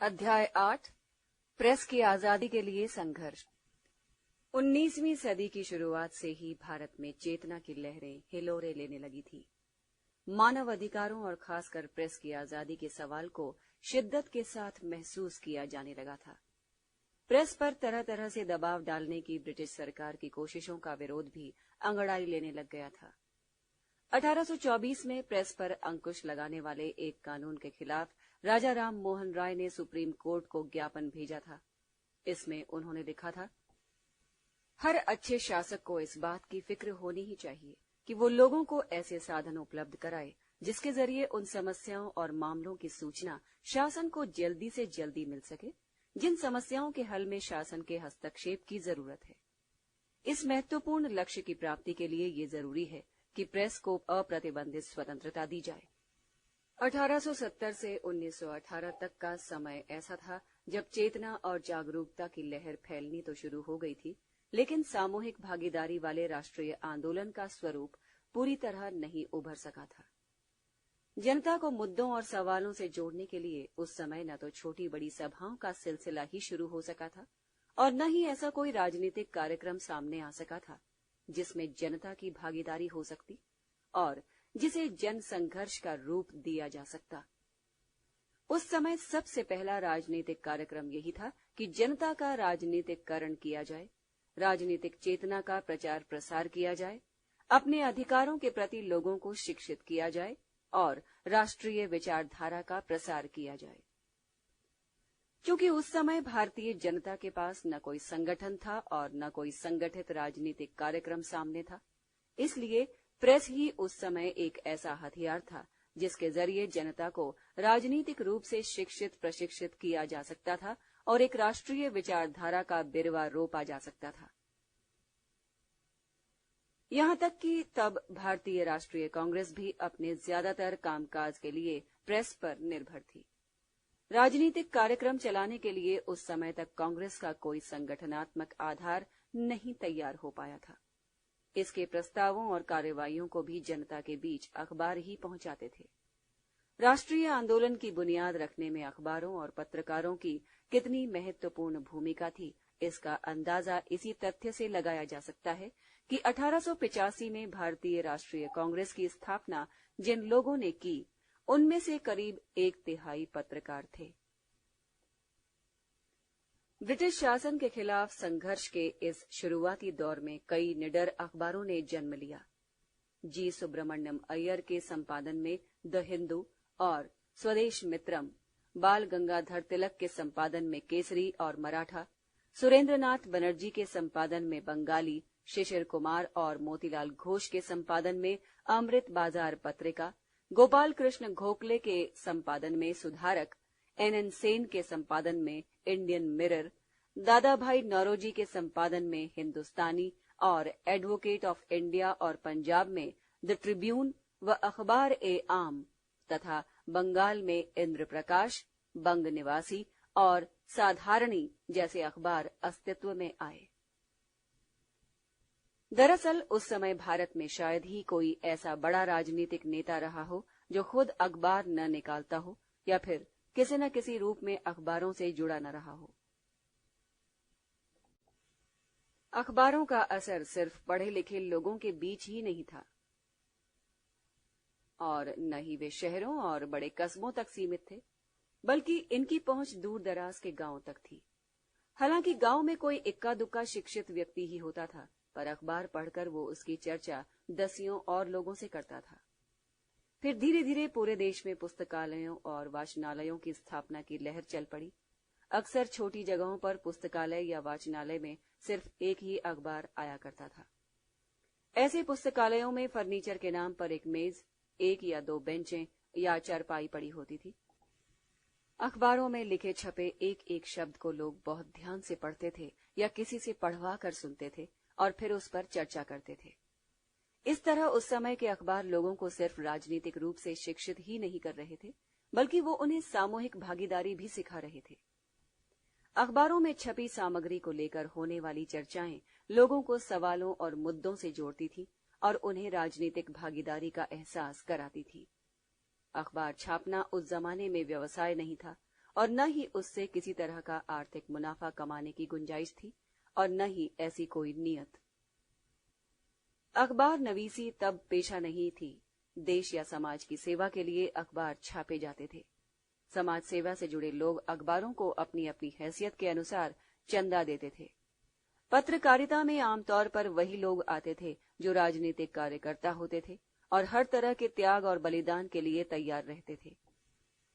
अध्याय 8 प्रेस की आजादी के लिए संघर्ष। 19वीं सदी की शुरुआत से ही भारत में चेतना की लहरें हिलोरे लेने लगी थी। मानव अधिकारों और खासकर प्रेस की आजादी के सवाल को शिद्दत के साथ महसूस किया जाने लगा था। प्रेस पर तरह तरह से दबाव डालने की ब्रिटिश सरकार की कोशिशों का विरोध भी अंगड़ाई लेने लग गया था। 1824 में प्रेस पर अंकुश लगाने वाले एक कानून के खिलाफ राजा राम मोहन राय ने सुप्रीम कोर्ट को ज्ञापन भेजा था। इसमें उन्होंने लिखा था, हर अच्छे शासक को इस बात की फिक्र होनी ही चाहिए कि वो लोगों को ऐसे साधन उपलब्ध कराए जिसके जरिए उन समस्याओं और मामलों की सूचना शासन को जल्दी से जल्दी मिल सके जिन समस्याओं के हल में शासन के हस्तक्षेप की जरूरत है। इस महत्वपूर्ण लक्ष्य की प्राप्ति के लिए ये जरूरी है कि प्रेस को अप्रतिबंधित स्वतंत्रता दी जाए। 1870 से 1918 तक का समय ऐसा था जब चेतना और जागरूकता की लहर फैलनी तो शुरू हो गई थी, लेकिन सामूहिक भागीदारी वाले राष्ट्रीय आंदोलन का स्वरूप पूरी तरह नहीं उभर सका था। जनता को मुद्दों और सवालों से जोड़ने के लिए उस समय न तो छोटी बड़ी सभाओं का सिलसिला ही शुरू हो सका था और न ही ऐसा कोई राजनीतिक कार्यक्रम सामने आ सका था जिसमें जनता की भागीदारी हो सकती और जिसे जन संघर्ष का रूप दिया जा सकता। उस समय सबसे पहला राजनीतिक कार्यक्रम यही था कि जनता का राजनीतिकरण किया जाए, राजनीतिक चेतना का प्रचार प्रसार किया जाए, अपने अधिकारों के प्रति लोगों को शिक्षित किया जाए और राष्ट्रीय विचारधारा का प्रसार किया जाए। क्योंकि उस समय भारतीय जनता के पास न कोई संगठन था और न कोई संगठित राजनीतिक कार्यक्रम सामने था, इसलिए प्रेस ही उस समय एक ऐसा हथियार था जिसके जरिए जनता को राजनीतिक रूप से शिक्षित प्रशिक्षित किया जा सकता था और एक राष्ट्रीय विचारधारा का बिरवा रोपा जा सकता था। यहां तक कि तब भारतीय राष्ट्रीय कांग्रेस भी अपने ज्यादातर कामकाज के लिए प्रेस पर निर्भर थी। राजनीतिक कार्यक्रम चलाने के लिए उस समय तक कांग्रेस का कोई संगठनात्मक आधार नहीं तैयार हो पाया था। इसके प्रस्तावों और कार्यवाहियों को भी जनता के बीच अखबार ही पहुंचाते थे। राष्ट्रीय आंदोलन की बुनियाद रखने में अखबारों और पत्रकारों की कितनी महत्वपूर्ण भूमिका थी, इसका अंदाजा इसी तथ्य से लगाया जा सकता है कि 1885 में भारतीय राष्ट्रीय कांग्रेस की स्थापना जिन लोगों ने की, उनमें से करीब 1/3 पत्रकार थे। ब्रिटिश शासन के खिलाफ संघर्ष के इस शुरुआती दौर में कई निडर अखबारों ने जन्म लिया। जी सुब्रमण्यम अय्यर के संपादन में द हिंदू और स्वदेश मित्रम, बाल गंगाधर तिलक के संपादन में केसरी और मराठा, सुरेंद्रनाथ बनर्जी के संपादन में बंगाली, शिशिर कुमार और मोतीलाल घोष के संपादन में अमृत बाजार पत्रिका, गोपाल कृष्ण गोखले के संपादन में सुधारक, NN सेन के संपादन में इंडियन मिरर, दादा भाई नौरोजी के संपादन में हिंदुस्तानी और एडवोकेट ऑफ इंडिया और पंजाब में द ट्रिब्यून व अखबार ए आम तथा बंगाल में इंद्रप्रकाश, बंग निवासी और साधारणी जैसे अखबार अस्तित्व में आए। दरअसल उस समय भारत में शायद ही कोई ऐसा बड़ा राजनीतिक नेता रहा हो जो खुद अखबार न निकालता हो या फिर किसी न किसी रूप में अखबारों से जुड़ा न रहा हो। अखबारों का असर सिर्फ पढ़े लिखे लोगों के बीच ही नहीं था और न ही वे शहरों और बड़े कस्बों तक सीमित थे, बल्कि इनकी पहुंच दूर दराज के गांवों तक थी। हालांकि गांव में कोई इक्का दुक्का शिक्षित व्यक्ति ही होता था, पर अखबार पढ़कर वो उसकी चर्चा दसियों और लोगों से करता था। फिर धीरे धीरे पूरे देश में पुस्तकालयों और वाचनालयों की स्थापना की लहर चल पड़ी। अक्सर छोटी जगहों पर पुस्तकालय या वाचनालय में सिर्फ एक ही अखबार आया करता था। ऐसे पुस्तकालयों में फर्नीचर के नाम पर एक मेज, 1 या 2 बेंचें या चारपाई पड़ी होती थी। अखबारों में लिखे छपे एक एक शब्द को लोग बहुत ध्यान से पढ़ते थे या किसी से पढ़वा कर सुनते थे और फिर उस पर चर्चा करते थे। इस तरह उस समय के अखबार लोगों को सिर्फ राजनीतिक रूप से शिक्षित ही नहीं कर रहे थे, बल्कि वो उन्हें सामूहिक भागीदारी भी सिखा रहे थे। अखबारों में छपी सामग्री को लेकर होने वाली चर्चाएं लोगों को सवालों और मुद्दों से जोड़ती थी और उन्हें राजनीतिक भागीदारी का एहसास कराती थी। अखबार छापना उस जमाने में व्यवसाय नहीं था और न ही उससे किसी तरह का आर्थिक मुनाफा कमाने की गुंजाइश थी और न ही ऐसी कोई नियत। अखबार नवीसी तब पेशा नहीं थी। देश या समाज की सेवा के लिए अखबार छापे जाते थे। समाज सेवा से जुड़े लोग अखबारों को अपनी अपनी हैसियत के अनुसार चंदा देते थे। पत्रकारिता में आमतौर पर वही लोग आते थे जो राजनीतिक कार्यकर्ता होते थे और हर तरह के त्याग और बलिदान के लिए तैयार रहते थे।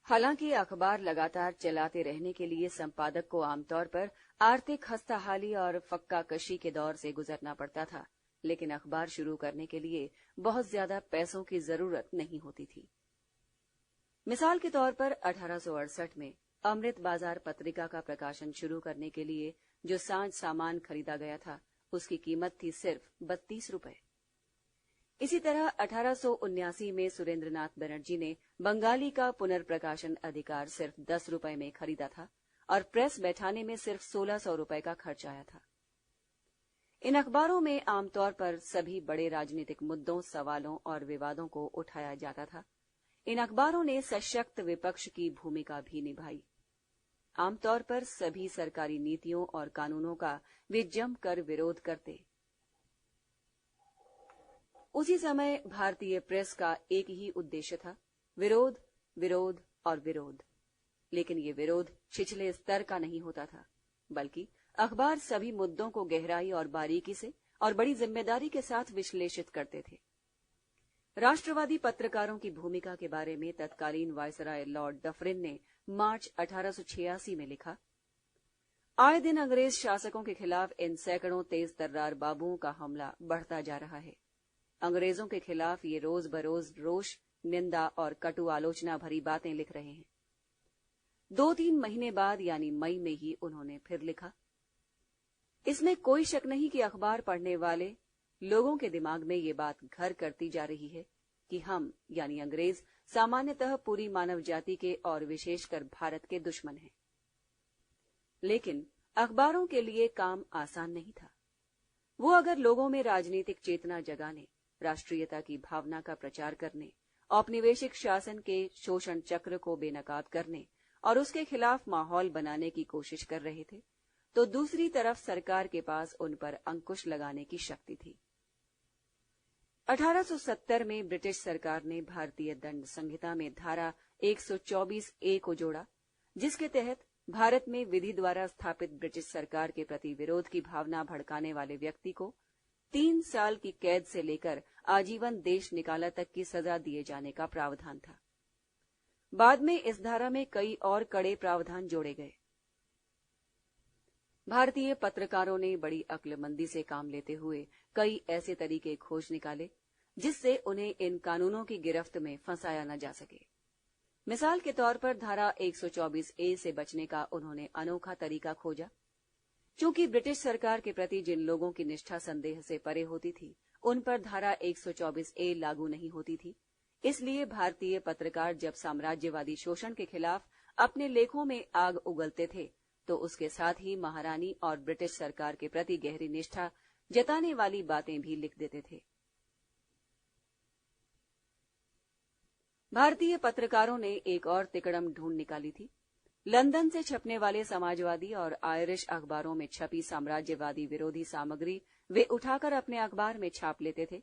हालांकि अखबार लगातार चलाते रहने के लिए संपादक को आमतौर पर आर्थिक खस्ताहाली और फक्काकशी के दौर से गुजरना पड़ता था, लेकिन अखबार शुरू करने के लिए बहुत ज्यादा पैसों की जरूरत नहीं होती थी। मिसाल के तौर पर 1868 में अमृत बाजार पत्रिका का प्रकाशन शुरू करने के लिए जो साज सामान खरीदा गया था, उसकी कीमत थी सिर्फ 32 रुपए। इसी तरह 1879 में सुरेंद्रनाथ बनर्जी ने बंगाली का पुनर्प्रकाशन अधिकार सिर्फ 10 रुपए में खरीदा था और प्रेस बैठाने में सिर्फ 1600 रुपए का खर्च आया था। इन अखबारों में आमतौर पर सभी बड़े राजनीतिक मुद्दों, सवालों और विवादों को उठाया जाता था। इन अखबारों ने सशक्त विपक्ष की भूमिका भी निभाई। आमतौर पर सभी सरकारी नीतियों और कानूनों का वे जमकर विरोध करते। उसी समय भारतीय प्रेस का एक ही उद्देश्य था, विरोध, विरोध और विरोध। लेकिन ये विरोध छिछले स्तर का नहीं होता था, बल्कि अखबार सभी मुद्दों को गहराई और बारीकी से और बड़ी जिम्मेदारी के साथ विश्लेषित करते थे। राष्ट्रवादी पत्रकारों की भूमिका के बारे में तत्कालीन वायसराय लॉर्ड डफरिन ने मार्च 1886 में लिखा, आए दिन अंग्रेज शासकों के खिलाफ इन सैकड़ों तेज तर्रार बाबुओं का हमला बढ़ता जा रहा है। अंग्रेजों के खिलाफ ये रोज बरोज रोष, निंदा और कटु आलोचना भरी बातें लिख रहे हैं। 2-3 महीने बाद यानी मई में ही उन्होंने फिर लिखा, इसमें कोई शक नहीं कि अखबार पढ़ने वाले लोगों के दिमाग में ये बात घर करती जा रही है कि हम यानी अंग्रेज सामान्यतः पूरी मानव जाति के और विशेषकर भारत के दुश्मन हैं। लेकिन अखबारों के लिए काम आसान नहीं था। वो अगर लोगों में राजनीतिक चेतना जगाने, राष्ट्रीयता की भावना का प्रचार करने, औपनिवेशिक शासन के शोषण चक्र को बेनकाब करने और उसके खिलाफ माहौल बनाने की कोशिश कर रहे थे, तो दूसरी तरफ सरकार के पास उन पर अंकुश लगाने की शक्ति थी। 1870 में ब्रिटिश सरकार ने भारतीय दंड संहिता में धारा 124A को जोड़ा, जिसके तहत भारत में विधि द्वारा स्थापित ब्रिटिश सरकार के प्रति विरोध की भावना भड़काने वाले व्यक्ति को 3 साल की कैद से लेकर आजीवन देश निकाला तक की सजा दिए जाने का प्रावधान था। बाद में इस धारा में कई और कड़े प्रावधान जोड़े गए। भारतीय पत्रकारों ने बड़ी अक्लमंदी से काम लेते हुए कई ऐसे तरीके खोज निकाले जिससे उन्हें इन कानूनों की गिरफ्त में फंसाया न जा सके। मिसाल के तौर पर धारा 124A से बचने का उन्होंने अनोखा तरीका खोजा। चूंकि ब्रिटिश सरकार के प्रति जिन लोगों की निष्ठा संदेह से परे होती थी, उन पर धारा 124A लागू नहीं होती थी, इसलिए भारतीय पत्रकार जब साम्राज्यवादी शोषण के खिलाफ अपने लेखों में आग उगलते थे, तो उसके साथ ही महारानी और ब्रिटिश सरकार के प्रति गहरी निष्ठा जताने वाली बातें भी लिख देते थे। भारतीय पत्रकारों ने एक और तिकड़म ढूंढ निकाली थी। लंदन से छपने वाले समाजवादी और आयरिश अखबारों में छपी साम्राज्यवादी विरोधी सामग्री वे उठाकर अपने अखबार में छाप लेते थे,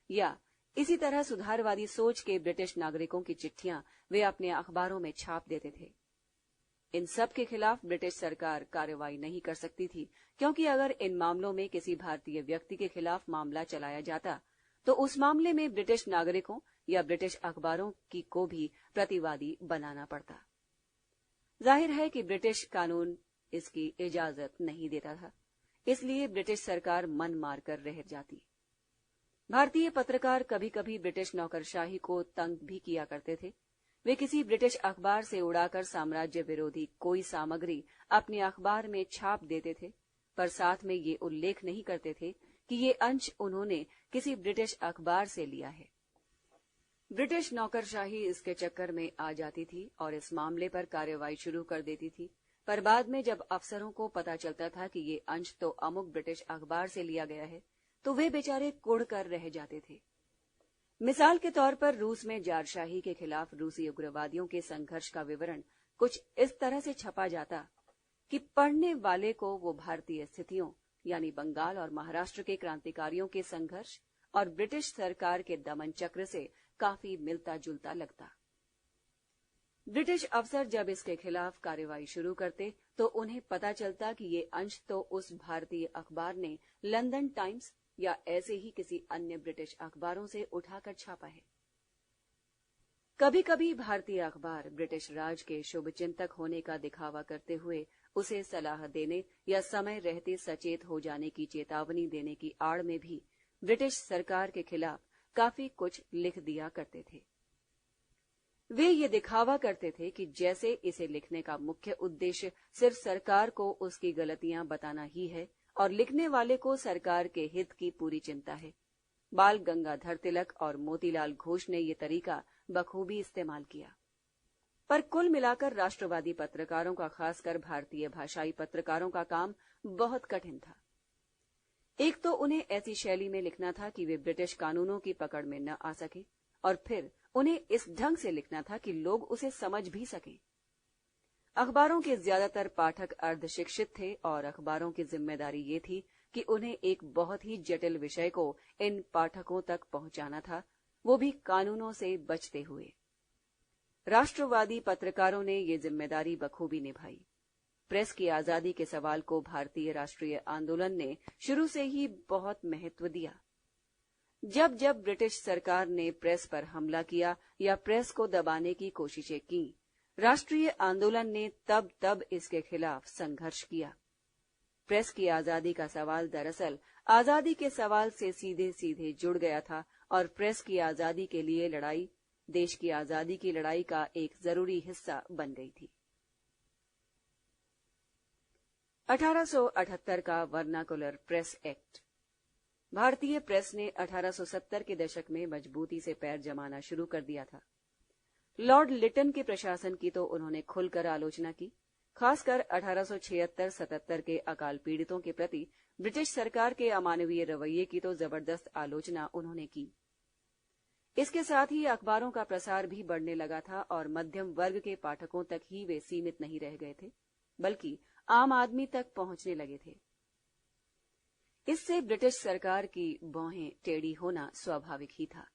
या इसी तरह सुधारवादी सोच के ब्रिटिश नागरिकों की चिट्ठियां वे अपने अखबारों में छाप देते थे। इन सब के खिलाफ ब्रिटिश सरकार कार्रवाई नहीं कर सकती थी, क्योंकि अगर इन मामलों में किसी भारतीय व्यक्ति के खिलाफ मामला चलाया जाता तो उस मामले में ब्रिटिश नागरिकों या ब्रिटिश अखबारों की को भी प्रतिवादी बनाना पड़ता। जाहिर है कि ब्रिटिश कानून इसकी इजाजत नहीं देता था, इसलिए ब्रिटिश सरकार मन मारकर रह जाती। भारतीय पत्रकार कभी कभी ब्रिटिश नौकरशाही को तंग भी किया करते थे। वे किसी ब्रिटिश अखबार से उड़ाकर साम्राज्य विरोधी कोई सामग्री अपने अखबार में छाप देते थे, पर साथ में ये उल्लेख नहीं करते थे कि ये अंश उन्होंने किसी ब्रिटिश अखबार से लिया है। ब्रिटिश नौकरशाही इसके चक्कर में आ जाती थी और इस मामले पर कार्रवाई शुरू कर देती थी, पर बाद में जब अफसरों को पता चलता था कि ये अंश तो अमुक ब्रिटिश अखबार से लिया गया है, तो वे बेचारे कुढ़ कर रह जाते थे। मिसाल के तौर पर रूस में जारशाही के खिलाफ रूसी उग्रवादियों के संघर्ष का विवरण कुछ इस तरह से छपा जाता कि पढ़ने वाले को वो भारतीय स्थितियों यानी बंगाल और महाराष्ट्र के क्रांतिकारियों के संघर्ष और ब्रिटिश सरकार के दमन चक्र से काफी मिलता जुलता लगता। ब्रिटिश अफसर जब इसके खिलाफ कार्रवाई शुरू करते तो उन्हें पता चलता कि ये अंश तो उस भारतीय अखबार ने लंदन टाइम्स या ऐसे ही किसी अन्य ब्रिटिश अखबारों से उठाकर छापा है। कभी कभी भारतीय अखबार ब्रिटिश राज के शुभचिंतक होने का दिखावा करते हुए उसे सलाह देने या समय रहते सचेत हो जाने की चेतावनी देने की आड़ में भी ब्रिटिश सरकार के खिलाफ काफी कुछ लिख दिया करते थे। वे ये दिखावा करते थे कि जैसे इसे लिखने का मुख्य उद्देश्य सिर्फ सरकार को उसकी गलतियां बताना ही है और लिखने वाले को सरकार के हित की पूरी चिंता है। बाल गंगाधर तिलक और मोतीलाल घोष ने ये तरीका बखूबी इस्तेमाल किया। पर कुल मिलाकर राष्ट्रवादी पत्रकारों का, खासकर भारतीय भाषाई पत्रकारों का काम बहुत कठिन था। एक तो उन्हें ऐसी शैली में लिखना था कि वे ब्रिटिश कानूनों की पकड़ में न आ सके, और फिर उन्हें इस ढंग से लिखना था कि लोग उसे समझ भी सकें। अखबारों के ज्यादातर पाठक अर्धशिक्षित थे और अखबारों की जिम्मेदारी ये थी कि उन्हें एक बहुत ही जटिल विषय को इन पाठकों तक पहुंचाना था, वो भी कानूनों से बचते हुए। राष्ट्रवादी पत्रकारों ने ये जिम्मेदारी बखूबी निभाई। प्रेस की आजादी के सवाल को भारतीय राष्ट्रीय आंदोलन ने शुरू से ही बहुत महत्व दिया। जब जब ब्रिटिश सरकार ने प्रेस पर हमला किया या प्रेस को दबाने की कोशिशें की, राष्ट्रीय आंदोलन ने तब तब इसके खिलाफ संघर्ष किया। प्रेस की आजादी का सवाल दरअसल आजादी के सवाल से सीधे सीधे जुड़ गया था और प्रेस की आजादी के लिए लड़ाई देश की आजादी की लड़ाई का एक जरूरी हिस्सा बन गई थी। 1878 का वर्नाकुलर प्रेस एक्ट। भारतीय प्रेस ने 1870 के दशक में मजबूती से पैर जमाना शुरू कर दिया था। लॉर्ड लिटन के प्रशासन की तो उन्होंने खुलकर आलोचना की। खासकर 1876-77 के अकाल पीड़ितों के प्रति ब्रिटिश सरकार के अमानवीय रवैये की तो जबरदस्त आलोचना उन्होंने की। इसके साथ ही अखबारों का प्रसार भी बढ़ने लगा था और मध्यम वर्ग के पाठकों तक ही वे सीमित नहीं रह गए थे, बल्कि आम आदमी तक पहुंचने लगे थे। इससे ब्रिटिश सरकार की भौहें टेढ़ी होना स्वाभाविक ही था।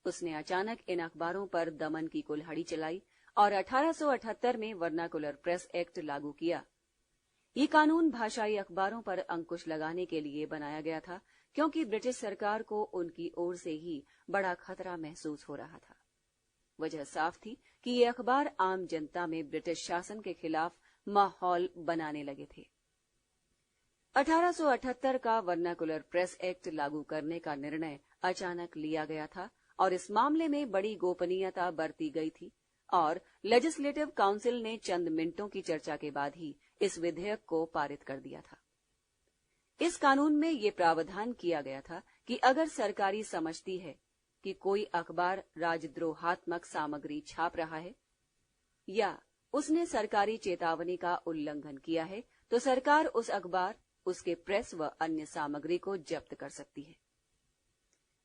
उसने अचानक इन अखबारों पर दमन की कुल्हाड़ी चलाई और 1878 में वर्नाकुलर प्रेस एक्ट लागू किया। ये कानून भाषाई अखबारों पर अंकुश लगाने के लिए बनाया गया था, क्योंकि ब्रिटिश सरकार को उनकी ओर से ही बड़ा खतरा महसूस हो रहा था। वजह साफ थी कि ये अखबार आम जनता में ब्रिटिश शासन के खिलाफ माहौल बनाने लगे थे। 1878 का वर्नाकुलर प्रेस एक्ट लागू करने का निर्णय अचानक लिया गया था और इस मामले में बड़ी गोपनीयता बरती गई थी और लेजिस्लेटिव काउंसिल ने चंद मिनटों की चर्चा के बाद ही इस विधेयक को पारित कर दिया था। इस कानून में ये प्रावधान किया गया था कि अगर सरकारी समझती है कि कोई अखबार राजद्रोहात्मक सामग्री छाप रहा है या उसने सरकारी चेतावनी का उल्लंघन किया है, तो सरकार उस अखबार, उसके प्रेस व अन्य सामग्री को जब्त कर सकती है।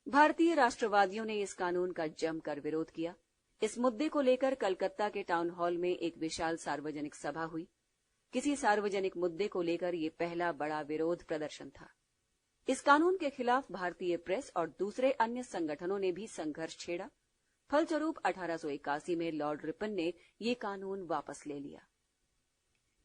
भारतीय राष्ट्रवादियों ने इस कानून का जमकर विरोध किया। इस मुद्दे को लेकर कलकत्ता के टाउन हॉल में एक विशाल सार्वजनिक सभा हुई। किसी सार्वजनिक मुद्दे को लेकर यह पहला बड़ा विरोध प्रदर्शन था। इस कानून के खिलाफ भारतीय प्रेस और दूसरे अन्य संगठनों ने भी संघर्ष छेड़ा। फलस्वरूप 1881 में लॉर्ड रिपन ने ये कानून वापस ले लिया।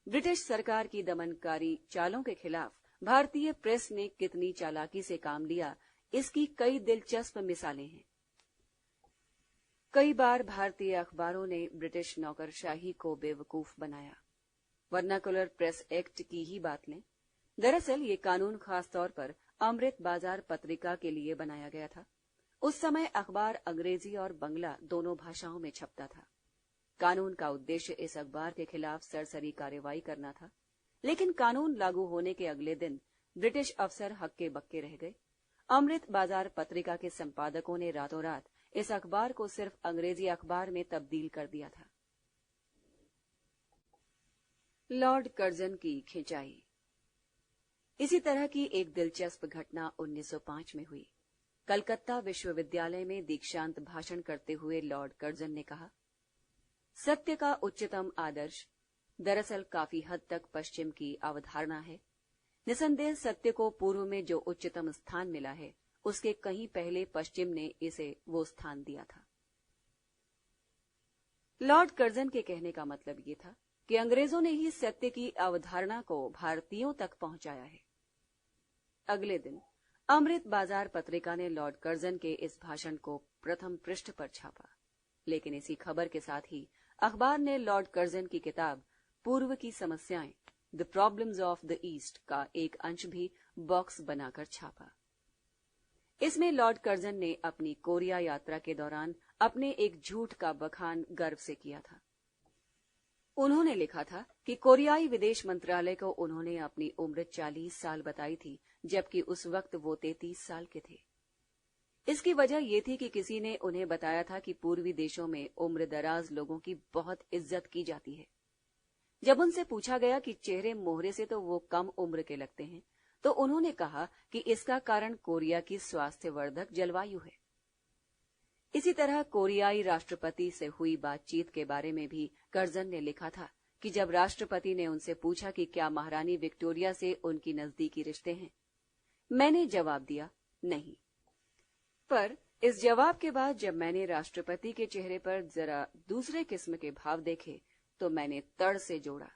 ब्रिटिश सरकार की दमनकारी चालों के खिलाफ भारतीय प्रेस ने कितनी चालाकी से काम लिया, इसकी कई दिलचस्प मिसालें हैं। कई बार भारतीय अखबारों ने ब्रिटिश नौकरशाही को बेवकूफ बनाया। वर्नाकुलर प्रेस एक्ट की ही बात लें। दरअसल ये कानून खासतौर पर अमृत बाजार पत्रिका के लिए बनाया गया था। उस समय अखबार अंग्रेजी और बंगला दोनों भाषाओं में छपता था। कानून का उद्देश्य इस अखबार के खिलाफ सरसरी कार्रवाई करना था, लेकिन कानून लागू होने के अगले दिन ब्रिटिश अफसर हक्के बक्के रह गए। अमृत बाजार पत्रिका के संपादकों ने रातों रात इस अखबार को सिर्फ अंग्रेजी अखबार में तब्दील कर दिया था। लॉर्ड कर्जन की खिंचाई। इसी तरह की एक दिलचस्प घटना 1905 में हुई। कलकत्ता विश्वविद्यालय में दीक्षांत भाषण करते हुए लॉर्ड कर्जन ने कहा, सत्य का उच्चतम आदर्श दरअसल काफी हद तक पश्चिम की अवधारणा है। निसंदेह सत्य को पूर्व में जो उच्चतम स्थान मिला है, उसके कहीं पहले पश्चिम ने इसे वो स्थान दिया था। लॉर्ड कर्जन के कहने का मतलब ये था कि अंग्रेजों ने ही सत्य की अवधारणा को भारतीयों तक पहुंचाया है। अगले दिन अमृत बाजार पत्रिका ने लॉर्ड कर्जन के इस भाषण को प्रथम पृष्ठ पर छापा, लेकिन इसी खबर के साथ ही अखबार ने लॉर्ड कर्जन की किताब पूर्व की समस्याएं, the problems of the east का एक अंश भी बॉक्स बनाकर छापा। इसमें लॉर्ड कर्जन ने अपनी कोरिया यात्रा के दौरान अपने एक झूठ का बखान गर्व से किया था। उन्होंने लिखा था कि कोरियाई विदेश मंत्रालय को उन्होंने अपनी उम्र 40 साल बताई थी, जबकि उस वक्त वो 33 साल के थे। इसकी वजह ये थी कि किसी ने उन्हें बताया था कि पूर्वी देशों में उम्र दराज लोगों की बहुत इज्जत की जाती है। जब उनसे पूछा गया कि चेहरे मोहरे से तो वो कम उम्र के लगते हैं, तो उन्होंने कहा कि इसका कारण कोरिया की स्वास्थ्यवर्धक जलवायु है। इसी तरह कोरियाई राष्ट्रपति से हुई बातचीत के बारे में भी कर्जन ने लिखा था कि जब राष्ट्रपति ने उनसे पूछा कि क्या महारानी विक्टोरिया से उनकी नजदीकी रिश्ते हैं, मैंने जवाब दिया नहीं। पर इस जवाब के बाद जब मैंने राष्ट्रपति के चेहरे पर जरा दूसरे किस्म के भाव देखे, तो मैंने तड़ से जोड़ा,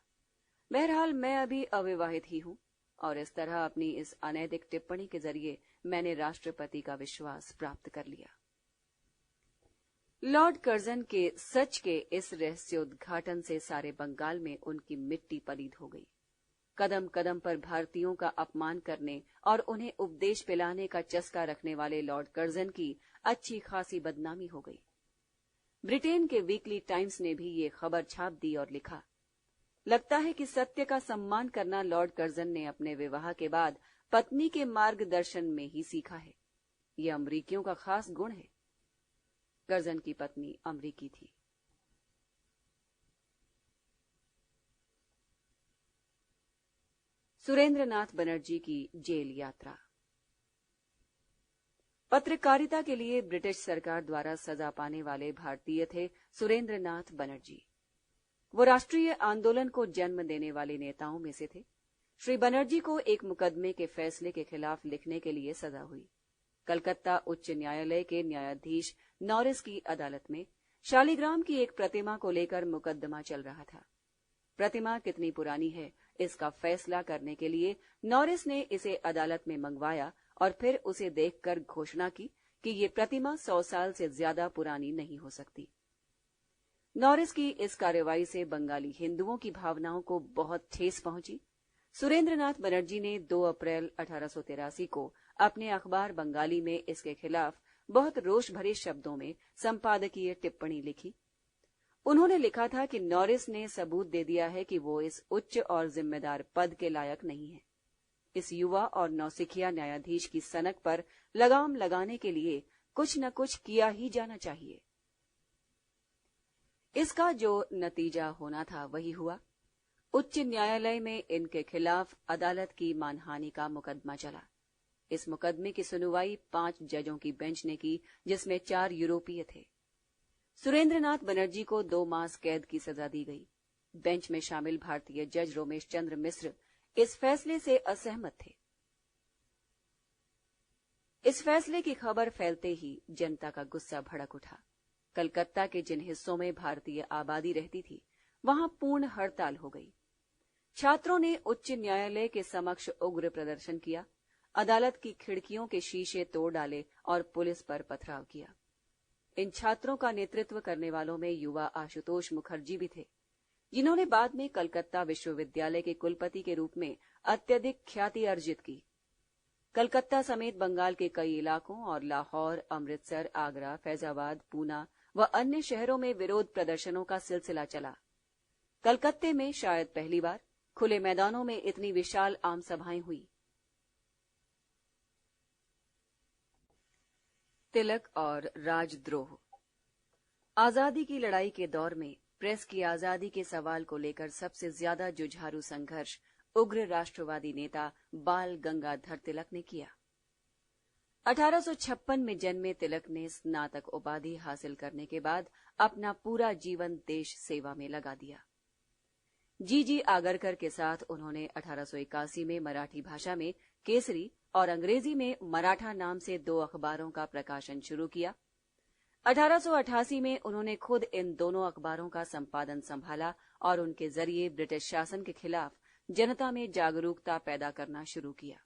बहरहाल मैं अभी अविवाहित ही हूं, और इस तरह अपनी इस अनैतिक टिप्पणी के जरिए मैंने राष्ट्रपति का विश्वास प्राप्त कर लिया। लॉर्ड कर्जन के सच के इस रहस्योद्घाटन से सारे बंगाल में उनकी मिट्टी पलीद हो गई। कदम कदम पर भारतीयों का अपमान करने और उन्हें उपदेश पिलाने का चस्का रखने वाले लॉर्ड कर्जन की अच्छी खासी बदनामी हो गई। ब्रिटेन के वीकली टाइम्स ने भी ये खबर छाप दी और लिखा, लगता है कि सत्य का सम्मान करना लॉर्ड कर्जन ने अपने विवाह के बाद पत्नी के मार्गदर्शन में ही सीखा है। यह अमरीकियों का खास गुण है। कर्जन की पत्नी अमरीकी थी। सुरेंद्रनाथ बनर्जी की जेल यात्रा। पत्रकारिता के लिए ब्रिटिश सरकार द्वारा सजा पाने वाले भारतीय थे सुरेंद्रनाथ बनर्जी। वो राष्ट्रीय आंदोलन को जन्म देने वाले नेताओं में से थे। श्री बनर्जी को एक मुकदमे के फैसले के खिलाफ लिखने के लिए सजा हुई। कलकत्ता उच्च न्यायालय के न्यायाधीश नॉरिस की अदालत में शालिग्राम की एक प्रतिमा को लेकर मुकदमा चल रहा था। प्रतिमा कितनी पुरानी है, इसका फैसला करने के लिए नॉरिस ने इसे अदालत में मंगवाया और फिर उसे देखकर घोषणा की कि ये प्रतिमा 100 साल से ज्यादा पुरानी नहीं हो सकती। नॉरिस की इस कार्रवाई से बंगाली हिंदुओं की भावनाओं को बहुत ठेस पहुंची। सुरेंद्रनाथ बनर्जी ने 2 अप्रैल 1883 को अपने अखबार बंगाली में इसके खिलाफ बहुत रोष भरे शब्दों में संपादकीय टिप्पणी लिखी। उन्होंने लिखा था कि नॉरिस ने सबूत दे दिया है कि वो इस उच्च और जिम्मेदार पद के लायक नहीं है। इस युवा और नौसिखिया न्यायाधीश की सनक पर लगाम लगाने के लिए कुछ न कुछ किया ही जाना चाहिए। इसका जो नतीजा होना था वही हुआ। उच्च न्यायालय में इनके खिलाफ अदालत की मानहानि का मुकदमा चला। इस मुकदमे की सुनवाई 5 जजों की बेंच ने की, जिसमें 4 यूरोपीय थे। सुरेंद्रनाथ बनर्जी को 2 मास कैद की सजा दी गई। बेंच में शामिल भारतीय जज रोमेश चंद्र मिश्र इस फैसले से असहमत थे। इस फैसले की खबर फैलते ही जनता का गुस्सा भड़क उठा। कलकत्ता के जिन हिस्सों में भारतीय आबादी रहती थी, वहां पूर्ण हड़ताल हो गई। छात्रों ने उच्च न्यायालय के समक्ष उग्र प्रदर्शन किया, अदालत की खिड़कियों के शीशे तोड़ डाले और पुलिस पर पथराव किया। इन छात्रों का नेतृत्व करने वालों में युवा आशुतोष मुखर्जी भी थे, जिन्होंने बाद में कलकत्ता विश्वविद्यालय के कुलपति के रूप में अत्यधिक ख्याति अर्जित की। कलकत्ता समेत बंगाल के कई इलाकों और लाहौर, अमृतसर, आगरा, फैजाबाद, पूना व अन्य शहरों में विरोध प्रदर्शनों का सिलसिला चला। कलकत्ते में शायद पहली बार खुले मैदानों में इतनी विशाल आम सभाएं हुई। तिलक और राजद्रोह। आजादी की लड़ाई के दौर में प्रेस की आजादी के सवाल को लेकर सबसे ज्यादा जुझारू संघर्ष उग्र राष्ट्रवादी नेता बाल गंगाधर तिलक ने किया। 1856 में जन्मे तिलक ने स्नातक उपाधि हासिल करने के बाद अपना पूरा जीवन देश सेवा में लगा दिया। जी आगरकर के साथ उन्होंने 1881 में मराठी भाषा में केसरी और अंग्रेजी में मराठा नाम से 2 अखबारों का प्रकाशन शुरू किया। 1888 में उन्होंने खुद इन दोनों अखबारों का संपादन संभाला और उनके जरिए ब्रिटिश शासन के खिलाफ जनता में जागरूकता पैदा करना शुरू किया।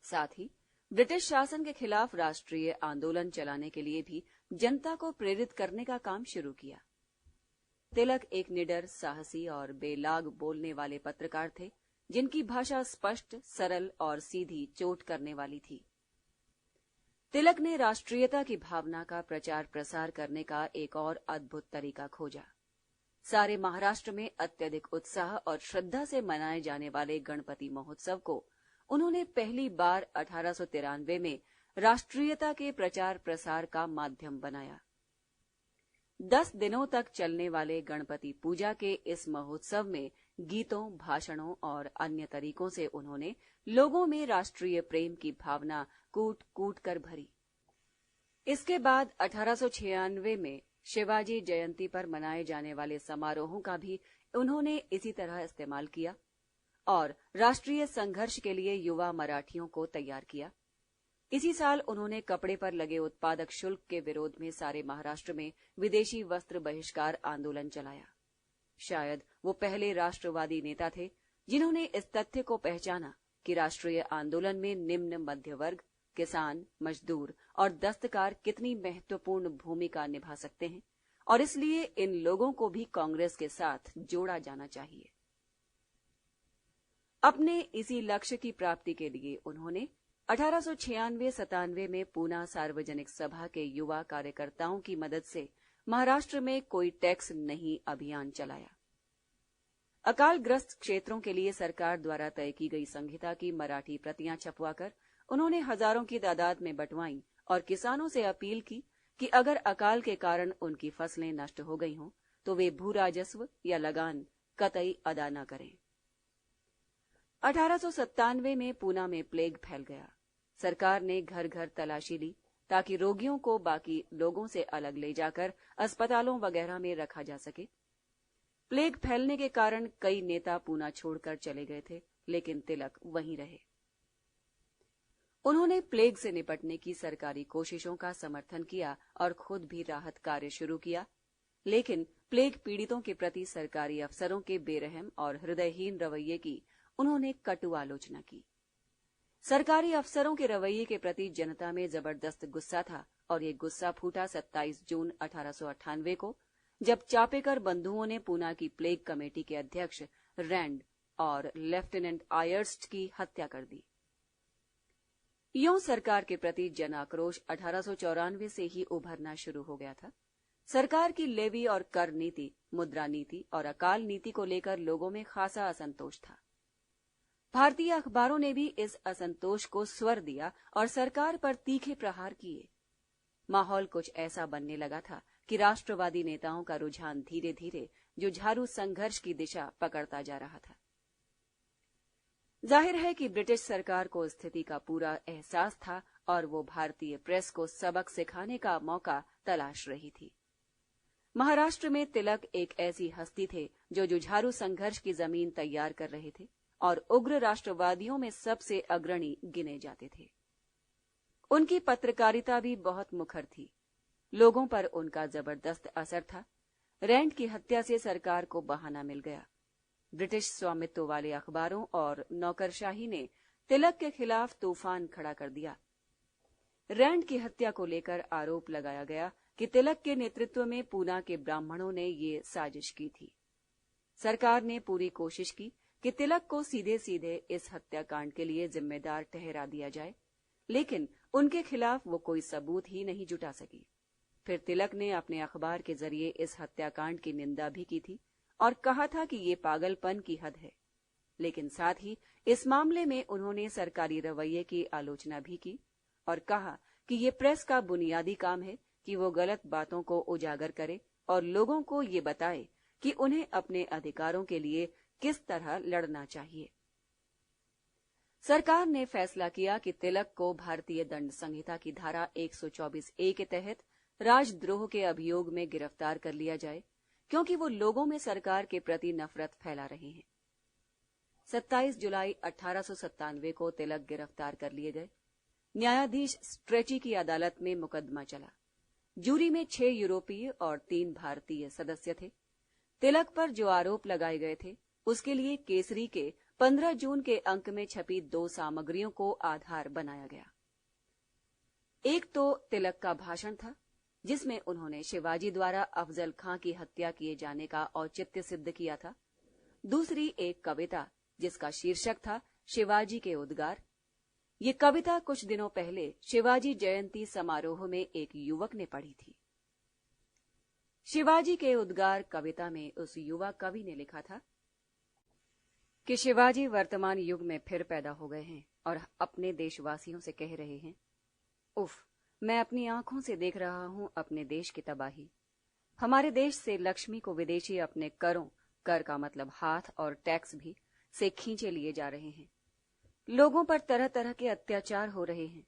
साथ ही ब्रिटिश शासन के खिलाफ राष्ट्रीय आंदोलन चलाने के लिए भी जनता को प्रेरित करने का काम शुरू किया। तिलक एक निडर, साहसी और बेलाग बोलने वाले पत्रकार थे, जिनकी भाषा स्पष्ट, सरल और सीधी चोट करने वाली थी। तिलक ने राष्ट्रीयता की भावना का प्रचार प्रसार करने का एक और अद्भुत तरीका खोजा। सारे महाराष्ट्र में अत्यधिक उत्साह और श्रद्धा से मनाए जाने वाले गणपति महोत्सव को उन्होंने पहली बार 1893 में राष्ट्रीयता के प्रचार प्रसार का माध्यम बनाया। 10 दिनों तक चलने वाले गणपति पूजा के इस महोत्सव में गीतों, भाषणों और अन्य तरीकों से उन्होंने लोगों में राष्ट्रीय प्रेम की भावना कूट कूट कर भरी। इसके बाद 1896 में शिवाजी जयंती पर मनाए जाने वाले समारोहों का भी उन्होंने इसी तरह इस्तेमाल किया और राष्ट्रीय संघर्ष के लिए युवा मराठियों को तैयार किया। इसी साल उन्होंने कपड़े पर लगे उत्पादक शुल्क के विरोध में सारे महाराष्ट्र में विदेशी वस्त्र बहिष्कार आंदोलन चलाया। शायद वो पहले राष्ट्रवादी नेता थे जिन्होंने इस तथ्य को पहचाना कि राष्ट्रीय आंदोलन में निम्न मध्य वर्ग, किसान, मजदूर और दस्तकार कितनी महत्वपूर्ण भूमिका निभा सकते हैं और इसलिए इन लोगों को भी कांग्रेस के साथ जोड़ा जाना चाहिए। अपने इसी लक्ष्य की प्राप्ति के लिए उन्होंने 1896-97 में पूना सार्वजनिक सभा के युवा कार्यकर्ताओं की मदद से महाराष्ट्र में कोई टैक्स नहीं अभियान चलाया। अकालग्रस्त क्षेत्रों के लिए सरकार द्वारा तय की गई संहिता की मराठी प्रतियां छपवाकर उन्होंने हजारों की तादाद में बंटवाई और किसानों से अपील की कि अगर अकाल के कारण उनकी फसलें नष्ट हो गई हों तो वे भू राजस्व या लगान कतई अदा न करें। 1897 में पूना में प्लेग फैल गया। सरकार ने घर घर तलाशी ली ताकि रोगियों को बाकी लोगों से अलग ले जाकर अस्पतालों वगैरह में रखा जा सके। प्लेग फैलने के कारण कई नेता पूना छोड़कर चले गए थे, लेकिन तिलक वहीं रहे। उन्होंने प्लेग से निपटने की सरकारी कोशिशों का समर्थन किया और खुद भी राहत कार्य शुरू किया, लेकिन प्लेग पीड़ितों के प्रति सरकारी अफसरों के बेरहम और हृदयहीन रवैये की उन्होंने कटु आलोचना की। सरकारी अफसरों के रवैये के प्रति जनता में जबरदस्त गुस्सा था और ये गुस्सा फूटा 27 जून 1898 को, जब चापेकर बंधुओं ने पूना की प्लेग कमेटी के अध्यक्ष रैंड और लेफ्टिनेंट आयर्स्ट की हत्या कर दी। यूं सरकार के प्रति जन आक्रोश 1894 से ही उभरना शुरू हो गया था। सरकार की लेवी और कर नीति, मुद्रा नीति और अकाल नीति को लेकर लोगों में खासा असंतोष था। भारतीय अखबारों ने भी इस असंतोष को स्वर दिया और सरकार पर तीखे प्रहार किए। माहौल कुछ ऐसा बनने लगा था कि राष्ट्रवादी नेताओं का रुझान धीरे धीरे जुझारू संघर्ष की दिशा पकड़ता जा रहा था। जाहिर है कि ब्रिटिश सरकार को स्थिति का पूरा एहसास था और वो भारतीय प्रेस को सबक सिखाने का मौका तलाश रही थी। महाराष्ट्र में तिलक एक ऐसी हस्ती थे जो जुझारू संघर्ष की जमीन तैयार कर रहे थे और उग्र राष्ट्रवादियों में सबसे अग्रणी गिने जाते थे। उनकी पत्रकारिता भी बहुत मुखर थी। लोगों पर उनका जबरदस्त असर था। रैंड की हत्या से सरकार को बहाना मिल गया। ब्रिटिश स्वामित्व वाले अखबारों और नौकरशाही ने तिलक के खिलाफ तूफान खड़ा कर दिया। रैंड की हत्या को लेकर आरोप लगाया गया कि तिलक के नेतृत्व में पूना के ब्राह्मणों ने ये साजिश की थी। सरकार ने पूरी कोशिश की कि तिलक को सीधे सीधे इस हत्याकांड के लिए जिम्मेदार ठहरा दिया जाए, लेकिन उनके खिलाफ वो कोई सबूत ही नहीं जुटा सकी। फिर तिलक ने अपने अखबार के जरिए इस हत्याकांड की निंदा भी की थी और कहा था कि ये पागलपन की हद है, लेकिन साथ ही इस मामले में उन्होंने सरकारी रवैये की आलोचना भी की और कहा कि ये प्रेस का बुनियादी काम है कि वो गलत बातों को उजागर करे और लोगों को ये बताए कि उन्हें अपने अधिकारों के लिए किस तरह लड़ना चाहिए। सरकार ने फैसला किया कि तिलक को भारतीय दंड संहिता की धारा 124A के तहत राजद्रोह के अभियोग में गिरफ्तार कर लिया जाए, क्योंकि वो लोगों में सरकार के प्रति नफरत फैला रहे हैं। 27 जुलाई 1897 को तिलक गिरफ्तार कर लिए गए। न्यायाधीश स्ट्रेची की अदालत में मुकदमा चला। जूरी में 6 यूरोपीय और 3 भारतीय सदस्य थे। तिलक पर जो आरोप लगाए गए थे, उसके लिए केसरी के 15 जून के अंक में छपी 2 सामग्रियों को आधार बनाया गया। एक तो तिलक का भाषण था, जिसमें उन्होंने शिवाजी द्वारा अफजल खां की हत्या किए जाने का औचित्य सिद्ध किया था। दूसरी एक कविता, जिसका शीर्षक था शिवाजी के उद्गार। ये कविता कुछ दिनों पहले शिवाजी जयंती समारोह में एक युवक ने पढ़ी थी। शिवाजी के उद्गार कविता में उस युवा कवि ने लिखा था कि शिवाजी वर्तमान युग में फिर पैदा हो गए हैं और अपने देशवासियों से कह रहे हैं, उफ, मैं अपनी आंखों से देख रहा हूं अपने देश की तबाही। हमारे देश से लक्ष्मी को विदेशी अपने करों, कर का मतलब हाथ और टैक्स भी, से खींचे लिए जा रहे हैं। लोगों पर तरह तरह के अत्याचार हो रहे हैं।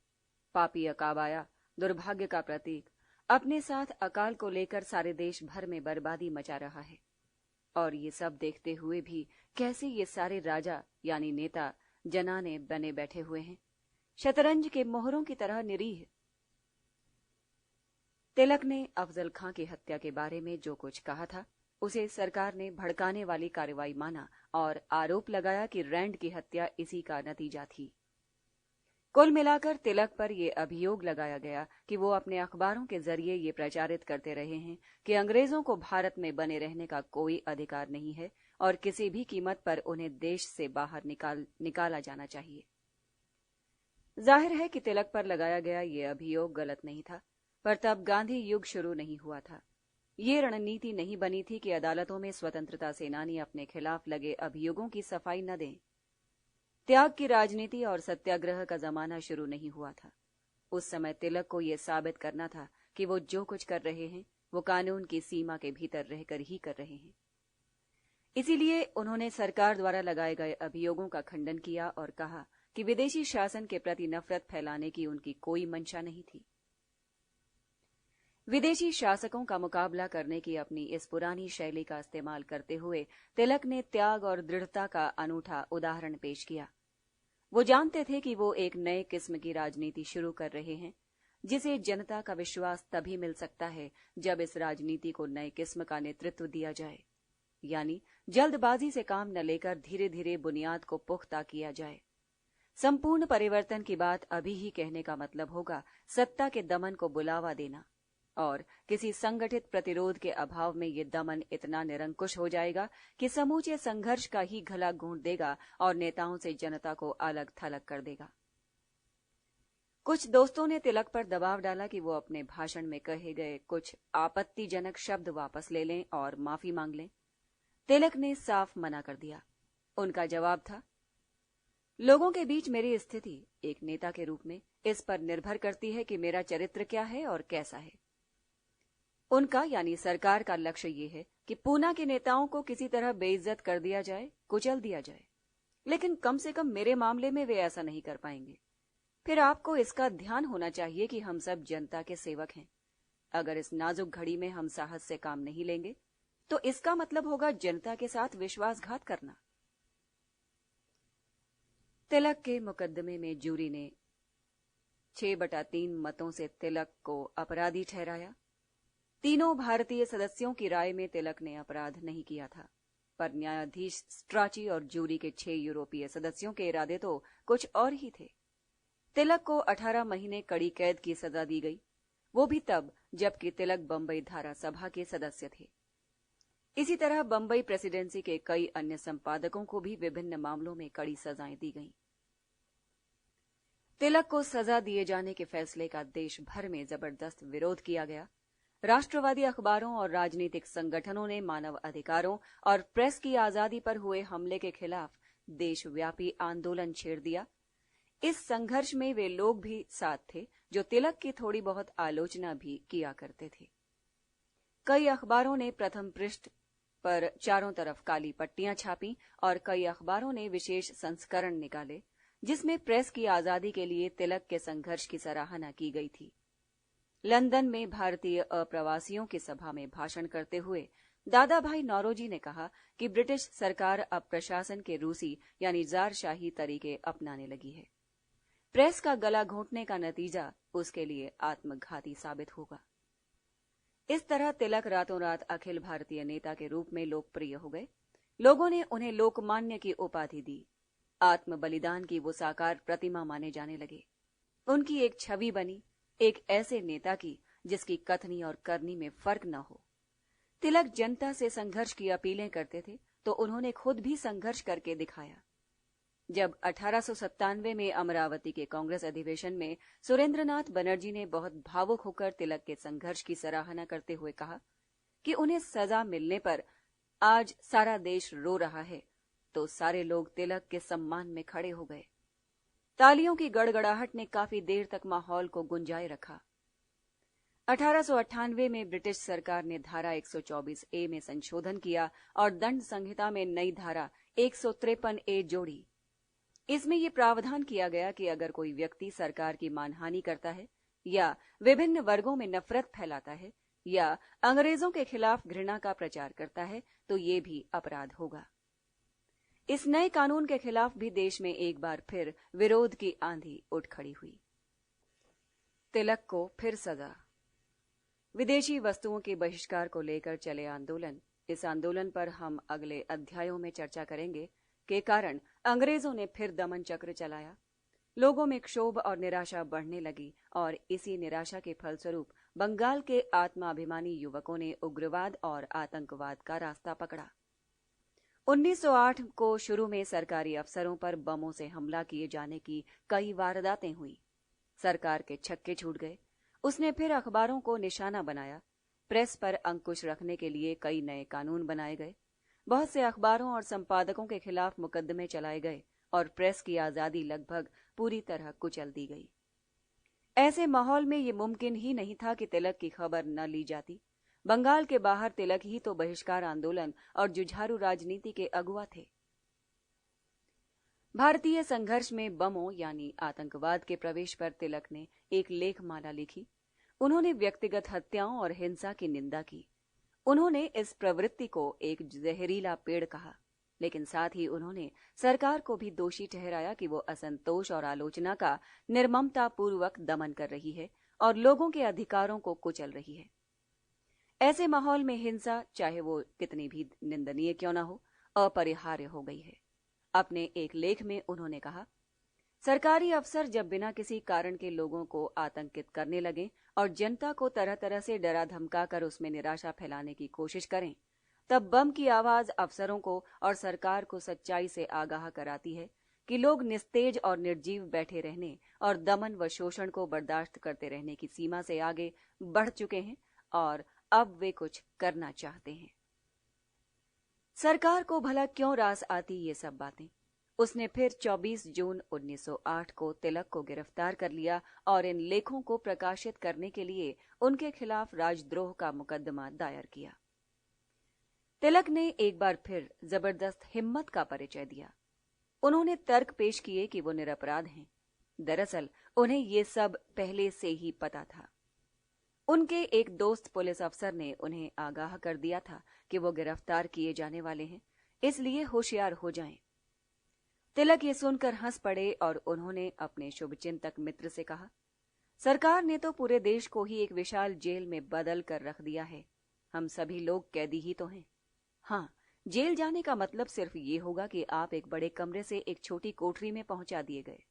पापी अकाबाया, दुर्भाग्य का प्रतीक, अपने साथ अकाल को लेकर सारे देश भर में बर्बादी मचा रहा है। और ये सब देखते हुए भी कैसे ये सारे राजा यानी नेता जनाने बने बैठे हुए हैं, शतरंज के मोहरों की तरह निरीह। तिलक ने अफजल खां की हत्या के बारे में जो कुछ कहा था, उसे सरकार ने भड़काने वाली कार्रवाई माना और आरोप लगाया कि रैंड की हत्या इसी का नतीजा थी। कुल मिलाकर तिलक पर यह अभियोग लगाया गया कि वो अपने अखबारों के जरिए ये प्रचारित करते रहे हैं कि अंग्रेजों को भारत में बने रहने का कोई अधिकार नहीं है और किसी भी कीमत पर उन्हें देश से बाहर निकाला जाना चाहिए। जाहिर है कि तिलक पर लगाया गया ये अभियोग गलत नहीं था, पर तब गांधी युग शुरू नहीं हुआ था। ये रणनीति नहीं बनी थी कि अदालतों में स्वतंत्रता सेनानी अपने खिलाफ लगे अभियोगों की सफाई न दें। त्याग की राजनीति और सत्याग्रह का जमाना शुरू नहीं हुआ था। उस समय तिलक को यह साबित करना था कि वो जो कुछ कर रहे हैं वो कानून की सीमा के भीतर रहकर ही कर रहे हैं। इसीलिए उन्होंने सरकार द्वारा लगाए गए अभियोगों का खंडन किया और कहा कि विदेशी शासन के प्रति नफरत फैलाने की उनकी कोई मंशा नहीं थी। विदेशी शासकों का मुकाबला करने की अपनी इस पुरानी शैली का इस्तेमाल करते हुए तिलक ने त्याग और दृढ़ता का अनूठा उदाहरण पेश किया। वो जानते थे कि वो एक नए किस्म की राजनीति शुरू कर रहे हैं, जिसे जनता का विश्वास तभी मिल सकता है जब इस राजनीति को नए किस्म का नेतृत्व दिया जाए, यानी जल्दबाजी से काम न लेकर धीरे धीरे बुनियाद को पुख्ता किया जाए। संपूर्ण परिवर्तन की बात अभी ही कहने का मतलब होगा सत्ता के दमन को बुलावा देना, और किसी संगठित प्रतिरोध के अभाव में ये दमन इतना निरंकुश हो जाएगा कि समूचे संघर्ष का ही गला घोंट देगा और नेताओं से जनता को अलग थलग कर देगा। कुछ दोस्तों ने तिलक पर दबाव डाला कि वो अपने भाषण में कहे गए कुछ आपत्तिजनक शब्द वापस ले लें और माफी मांग लें। तिलक ने साफ मना कर दिया। उनका जवाब था, लोगों के बीच मेरी स्थिति एक नेता के रूप में इस पर निर्भर करती है कि मेरा चरित्र क्या है और कैसा है। उनका यानी सरकार का लक्ष्य ये है कि पूना के नेताओं को किसी तरह बेइज्जत कर दिया जाए, कुचल दिया जाए, लेकिन कम से कम मेरे मामले में वे ऐसा नहीं कर पाएंगे। फिर आपको इसका ध्यान होना चाहिए कि हम सब जनता के सेवक हैं। अगर इस नाजुक घड़ी में हम साहस से काम नहीं लेंगे तो इसका मतलब होगा जनता के साथ विश्वासघात करना। तिलक के मुकदमे में जूरी ने 6/3 मतों से तिलक को अपराधी ठहराया। तीनों भारतीय सदस्यों की राय में तिलक ने अपराध नहीं किया था, पर न्यायाधीश स्ट्राची और जूरी के 6 यूरोपीय सदस्यों के इरादे तो कुछ और ही थे। तिलक को 18 महीने कड़ी कैद की सजा दी गई, वो भी तब जबकि तिलक बंबई धारा सभा के सदस्य थे। इसी तरह बंबई प्रेसिडेंसी के कई अन्य संपादकों को भी विभिन्न मामलों में कड़ी सजाएं दी गईं। तिलक को सजा दिए जाने के फैसले का देश भर में जबरदस्त विरोध किया गया। राष्ट्रवादी अखबारों और राजनीतिक संगठनों ने मानव अधिकारों और प्रेस की आजादी पर हुए हमले के खिलाफ देशव्यापी आंदोलन छेड़ दिया। इस संघर्ष में वे लोग भी साथ थे जो तिलक की थोड़ी बहुत आलोचना भी किया करते थे। कई अखबारों ने प्रथम पृष्ठ पर चारों तरफ काली पट्टियां छापी और कई अखबारों ने विशेष संस्करण निकाले जिसमें प्रेस की आजादी के लिए तिलक के संघर्ष की सराहना की गई थी। लंदन में भारतीय अप्रवासियों की सभा में भाषण करते हुए दादा भाई नौरोजी ने कहा कि ब्रिटिश सरकार अब प्रशासन के रूसी यानी ज़ारशाही तरीके अपनाने लगी है। प्रेस का गला घोंटने का नतीजा उसके लिए आत्मघाती साबित होगा। इस तरह तिलक रातों रात अखिल भारतीय नेता के रूप में लोकप्रिय हो गए। लोगों ने उन्हें लोकमान्य की उपाधि दी। आत्म बलिदान की वो साकार प्रतिमा माने जाने लगे। उनकी एक छवि बनी, एक ऐसे नेता की जिसकी कथनी और करनी में फर्क न हो। तिलक जनता से संघर्ष की अपीलें करते थे तो उन्होंने खुद भी संघर्ष करके दिखाया। जब 1897 में अमरावती के कांग्रेस अधिवेशन में सुरेंद्रनाथ बनर्जी ने बहुत भावुक होकर तिलक के संघर्ष की सराहना करते हुए कहा कि उन्हें सजा मिलने पर आज सारा देश रो रहा है, तो सारे लोग तिलक के सम्मान में खड़े हो गए। तालियों की गड़गड़ाहट ने काफी देर तक माहौल को गुंजाए रखा। 1898 में ब्रिटिश सरकार ने धारा 124A में संशोधन किया और दंड संहिता में नई धारा 153A जोड़ी। इसमें यह प्रावधान किया गया कि अगर कोई व्यक्ति सरकार की मानहानि करता है या विभिन्न वर्गों में नफरत फैलाता है या अंग्रेजों के खिलाफ घृणा का प्रचार करता है तो ये भी अपराध होगा। इस नए कानून के खिलाफ भी देश में एक बार फिर विरोध की आंधी उठ खड़ी हुई। तिलक को फिर सजा। विदेशी वस्तुओं के बहिष्कार को लेकर चले आंदोलन। इस आंदोलन पर हम अगले अध्यायों में चर्चा करेंगे के कारण अंग्रेजों ने फिर दमन चक्र चलाया। लोगों में क्षोभ और निराशा बढ़ने लगी और इसी निराशा के फलस्वरूप बंगाल के आत्माभिमानी युवकों ने उग्रवाद और आतंकवाद का रास्ता पकड़ा। 1908 को शुरू में सरकारी अफसरों पर बमों से हमला किए जाने की कई वारदातें हुई। सरकार के छक्के छूट गए। उसने फिर अखबारों को निशाना बनाया। प्रेस पर अंकुश रखने के लिए कई नए कानून बनाए गए। बहुत से अखबारों और संपादकों के खिलाफ मुकदमे चलाए गए और प्रेस की आजादी लगभग पूरी तरह कुचल दी गई। ऐसे माहौल में ये मुमकिन ही नहीं था कि तिलक की खबर न ली जाती। बंगाल के बाहर तिलक ही तो बहिष्कार आंदोलन और जुझारू राजनीति के अगुवा थे। भारतीय संघर्ष में बमों यानी आतंकवाद के प्रवेश पर तिलक ने एक लेखमाला लिखी। उन्होंने व्यक्तिगत हत्याओं और हिंसा की निंदा की। उन्होंने इस प्रवृत्ति को एक जहरीला पेड़ कहा, लेकिन साथ ही उन्होंने सरकार को भी दोषी ठहराया कि वो असंतोष और आलोचना का निर्ममतापूर्वक दमन कर रही है और लोगों के अधिकारों को कुचल रही है। ऐसे माहौल में हिंसा, चाहे वो कितनी भी निंदनीय क्यों न हो, अपरिहार्य हो गई है। अपने एक लेख में उन्होंने कहा, सरकारी अफसर जब बिना किसी कारण के लोगों को आतंकित करने लगे और जनता को तरह तरह से डरा धमका कर उसमें निराशा फैलाने की कोशिश करें, तब बम की आवाज अफसरों को और सरकार को सच्चाई से आगाह कराती है कि लोग निस्तेज और निर्जीव बैठे रहने और दमन व शोषण को बर्दाश्त करते रहने की सीमा से आगे बढ़ चुके हैं और अब वे कुछ करना चाहते हैं। सरकार को भला क्यों रास आती ये सब बातें। उसने फिर 24 जून 1908 को तिलक को गिरफ्तार कर लिया और इन लेखों को प्रकाशित करने के लिए उनके खिलाफ राजद्रोह का मुकदमा दायर किया। तिलक ने एक बार फिर जबरदस्त हिम्मत का परिचय दिया। उन्होंने तर्क पेश किए कि वो निरपराध हैं। दरअसल उन्हें ये सब पहले से ही पता था। उनके एक दोस्त पुलिस अफसर ने उन्हें आगाह कर दिया था कि वो गिरफ्तार किए जाने वाले हैं, इसलिए होशियार हो जाएं। तिलक ये सुनकर हंस पड़े और उन्होंने अपने शुभचिंतक मित्र से कहा, सरकार ने तो पूरे देश को ही एक विशाल जेल में बदल कर रख दिया है। हम सभी लोग कैदी ही तो हैं। हाँ, जेल जाने का मतलब सिर्फ ये होगा कि आप एक बड़े कमरे से एक छोटी कोठरी में पहुंचा दिए गए।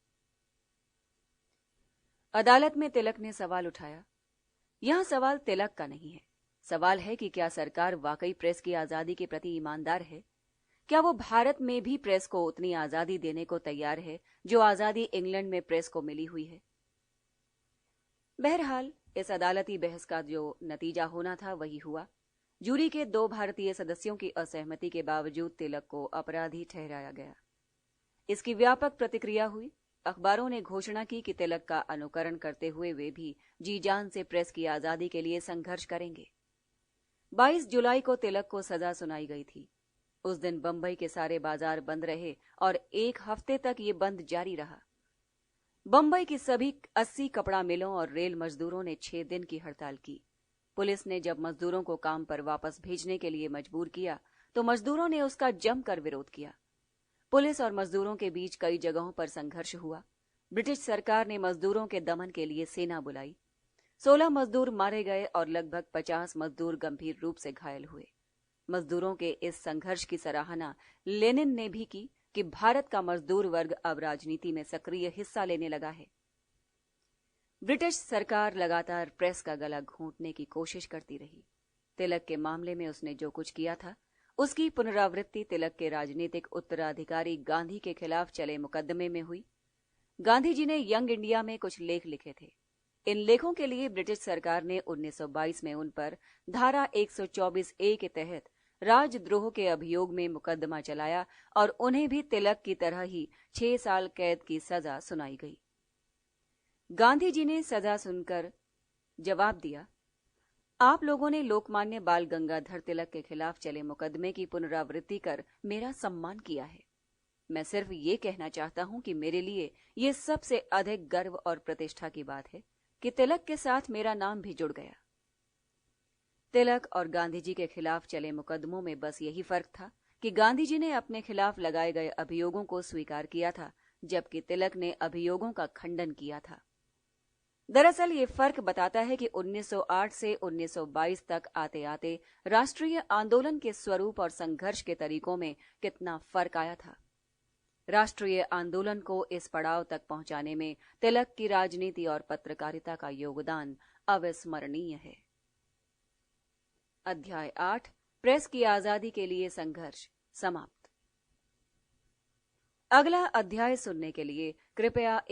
अदालत में तिलक ने सवाल उठाया। यह सवाल तिलक का नहीं है। सवाल है कि क्या सरकार वाकई प्रेस की आजादी के प्रति ईमानदार है? क्या वो भारत में भी प्रेस को उतनी आजादी देने को तैयार है जो आजादी इंग्लैंड में प्रेस को मिली हुई है? बहरहाल इस अदालती बहस का जो नतीजा होना था वही हुआ। जूरी के 2 भारतीय सदस्यों की असहमति के बावजूद तिलक को अपराधी ठहराया गया। इसकी व्यापक प्रतिक्रिया हुई। अखबारों ने घोषणा की कि तिलक का अनुकरण करते हुए वे भी जी जान से प्रेस की आजादी के लिए संघर्ष करेंगे। 22 जुलाई को तिलक को सजा सुनाई गई थी। उस दिन बंबई के सारे बाजार बंद रहे और 1 हफ्ते तक ये बंद जारी रहा। बंबई की सभी 80 कपड़ा मिलों और रेल मजदूरों ने 6 दिन की हड़ताल की। पुलिस ने जब मजदूरों को काम पर वापस भेजने के लिए मजबूर किया तो मजदूरों ने उसका जमकर विरोध किया। पुलिस और मजदूरों के बीच कई जगहों पर संघर्ष हुआ। ब्रिटिश सरकार ने मजदूरों के दमन के लिए सेना बुलाई। 16 मजदूर मारे गए और लगभग 50 मजदूर गंभीर रूप से घायल हुए। मजदूरों के इस संघर्ष की सराहना लेनिन ने भी की कि भारत का मजदूर वर्ग अब राजनीति में सक्रिय हिस्सा लेने लगा है। ब्रिटिश सरकार लगातार प्रेस का गला घोंटने की कोशिश करती रही। तिलक के मामले में उसने जो कुछ किया था, उसकी पुनरावृत्ति तिलक के राजनीतिक उत्तराधिकारी गांधी के खिलाफ चले मुकदमे में हुई। गांधी जी ने यंग इंडिया में कुछ लेख लिखे थे। इन लेखों के लिए ब्रिटिश सरकार ने 1922 में उन पर धारा 124A के तहत राजद्रोह के अभियोग में मुकदमा चलाया और उन्हें भी तिलक की तरह ही 6 साल कैद की सजा सुनाई गई। गांधी जी ने सजा सुनकर जवाब दिया, आप लोगों ने लोकमान्य बाल गंगाधर तिलक के खिलाफ चले मुकदमे की पुनरावृत्ति कर मेरा सम्मान किया है। मैं सिर्फ ये कहना चाहता हूं कि मेरे लिए ये सबसे अधिक गर्व और प्रतिष्ठा की बात है कि तिलक के साथ मेरा नाम भी जुड़ गया। तिलक और गांधी जी के खिलाफ चले मुकदमों में बस यही फर्क था कि गांधी जी ने अपने खिलाफ लगाए गए अभियोगों को स्वीकार किया था, जबकि तिलक ने अभियोगों का खंडन किया था। दरअसल ये फर्क बताता है कि 1908 से 1922 तक आते आते राष्ट्रीय आंदोलन के स्वरूप और संघर्ष के तरीकों में कितना फर्क आया था। राष्ट्रीय आंदोलन को इस पड़ाव तक पहुंचाने में तिलक की राजनीति और पत्रकारिता का योगदान अविस्मरणीय है। अध्याय 8 प्रेस की आजादी के लिए संघर्ष समाप्त। अगला अध्याय सुनने के लिए कृपया